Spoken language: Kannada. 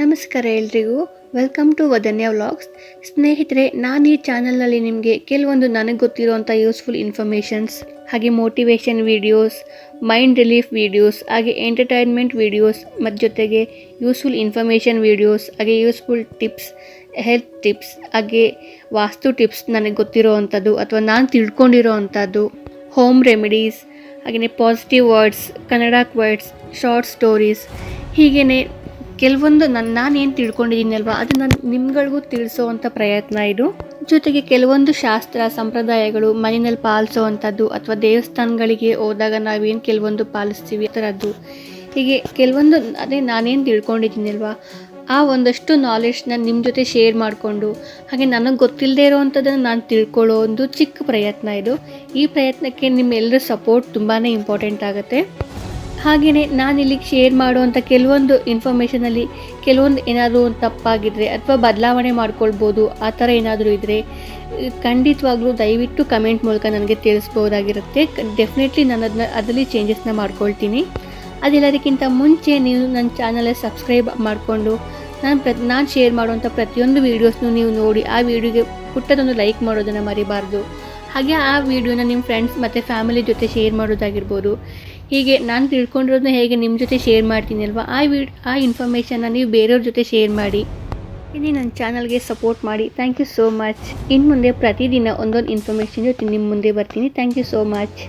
ನಮಸ್ಕಾರ ಎಲ್ರಿಗೂ. Welcome to Vadanya vlogs. ಸ್ನೇಹಿತರೆ, ನಾನು ಈ ಚಾನಲ್ನಲ್ಲಿ ನಿಮಗೆ ಕೆಲವೊಂದು ನನಗೆ ಗೊತ್ತಿರುವಂಥ ಯೂಸ್ಫುಲ್ ಇನ್ಫಾರ್ಮೇಷನ್ಸ್, ಹಾಗೆ motivation videos, mind relief videos, ಹಾಗೆ ಎಂಟರ್ಟೈನ್ಮೆಂಟ್ ವೀಡಿಯೋಸ್ ಮತ್ತು ಜೊತೆಗೆ ಯೂಸ್ಫುಲ್ ಇನ್ಫಾರ್ಮೇಷನ್ ವೀಡಿಯೋಸ್, ಹಾಗೆ ಯೂಸ್ಫುಲ್ ಟಿಪ್ಸ್, ಹೆಲ್ತ್ ಟಿಪ್ಸ್, ಹಾಗೆ ವಾಸ್ತು ಟಿಪ್ಸ್ ನನಗೆ ಗೊತ್ತಿರೋ ಅಂಥದ್ದು ಅಥವಾ ನಾನು ತಿಳ್ಕೊಂಡಿರೋ ಅಂಥದ್ದು, ಹೋಮ್ ರೆಮಿಡೀಸ್, ಹಾಗೆಯೇ positive words, Kannada quotes, short stories, ಹೀಗೇ ಕೆಲವೊಂದು ನಾನೇನು ತಿಳ್ಕೊಂಡಿದ್ದೀನಲ್ವ ಅದನ್ನು ನಿಮ್ಗಳಿಗೂ ತಿಳಿಸೋವಂಥ ಪ್ರಯತ್ನ ಇದು. ಜೊತೆಗೆ ಕೆಲವೊಂದು ಶಾಸ್ತ್ರ ಸಂಪ್ರದಾಯಗಳು ಮನೆಯಲ್ಲಿ ಪಾಲಿಸೋವಂಥದ್ದು ಅಥವಾ ದೇವಸ್ಥಾನಗಳಿಗೆ ಹೋದಾಗ ನಾವೇನು ಕೆಲವೊಂದು ಪಾಲಿಸ್ತೀವಿ ಆ ಥರದ್ದು, ಹೀಗೆ ಕೆಲವೊಂದು ಅದೇ ನಾನೇನು ತಿಳ್ಕೊಂಡಿದ್ದೀನಲ್ವ ಆ ಒಂದಷ್ಟು ನಾಲೆಡ್ಜ್ನ ನಿಮ್ಮ ಜೊತೆ ಶೇರ್ ಮಾಡಿಕೊಂಡು, ಹಾಗೆ ನನಗೆ ಗೊತ್ತಿಲ್ಲದೆ ಇರೋವಂಥದ್ದನ್ನು ನಾನು ತಿಳ್ಕೊಳ್ಳೋ ಒಂದು ಚಿಕ್ಕ ಪ್ರಯತ್ನ ಇದು. ಈ ಪ್ರಯತ್ನಕ್ಕೆ ನಿಮ್ಮೆಲ್ಲರ ಸಪೋರ್ಟ್ ತುಂಬಾ ಇಂಪಾರ್ಟೆಂಟ್ ಆಗುತ್ತೆ. ಹಾಗೆಯೇ ನಾನು ಇಲ್ಲಿಗೆ ಶೇರ್ ಮಾಡುವಂಥ ಕೆಲವೊಂದು ಇನ್ಫಾರ್ಮೇಷನಲ್ಲಿ ಕೆಲವೊಂದು ಏನಾದರೂ ಒಂದು ತಪ್ಪಾಗಿದ್ದರೆ ಅಥವಾ ಬದಲಾವಣೆ ಮಾಡ್ಕೊಳ್ಬೋದು, ಆ ಥರ ಏನಾದರೂ ಇದ್ದರೆ ಖಂಡಿತವಾಗ್ಲೂ ದಯವಿಟ್ಟು ಕಮೆಂಟ್ ಮೂಲಕ ನನಗೆ ತಿಳಿಸ್ಬೋದಾಗಿರುತ್ತೆ. ಡೆಫಿನೆಟ್ಲಿ ನಾನು ಅದರಲ್ಲಿ ಚೇಂಜಸ್ನ ಮಾಡ್ಕೊಳ್ತೀನಿ. ಅದೆಲ್ಲದಕ್ಕಿಂತ ಮುಂಚೆ ನೀವು ನನ್ನ ಚಾನಲ್ಗೆ ಸಬ್ಸ್ಕ್ರೈಬ್ ಮಾಡಿಕೊಂಡು ನಾನು ಶೇರ್ ಮಾಡುವಂಥ ಪ್ರತಿಯೊಂದು ವೀಡಿಯೋಸ್ನೂ ನೀವು ನೋಡಿ ಆ ವಿಡಿಯೋಗೆ ಪುಟ್ಟದೊಂದು ಲೈಕ್ ಮಾಡೋದನ್ನು ಮರಿಬಾರ್ದು. ಹಾಗೆ ಆ ವಿಡಿಯೋನ ನಿಮ್ಮ ಫ್ರೆಂಡ್ಸ್ ಮತ್ತು ಫ್ಯಾಮಿಲಿ ಜೊತೆ ಶೇರ್ ಮಾಡೋದಾಗಿರ್ಬೋದು. ಹೀಗೆ ನಾನು ತಿಳ್ಕೊಂಡಿರೋದನ್ನ ಹೇಗೆ ನಿಮ್ಮ ಜೊತೆ ಶೇರ್ ಮಾಡ್ತೀನಿ ಅಲ್ವಾ, ಆ ಇನ್ಫಾರ್ಮೇಷನ್ನ ನೀವು ಬೇರೆಯವ್ರ ಜೊತೆ ಶೇರ್ ಮಾಡಿ. ಇಲ್ಲಿ ನನ್ನ ಚಾನಲ್ಗೆ ಸಪೋರ್ಟ್ ಮಾಡಿ. Thank you so much. ಇನ್ನು ಮುಂದೆ ಪ್ರತಿದಿನ ಒಂದೊಂದು ಇನ್ಫಾರ್ಮೇಷನ್ ಜೊತೆ ನಿಮ್ಮ ಮುಂದೆ ಬರ್ತೀನಿ. Thank you so much.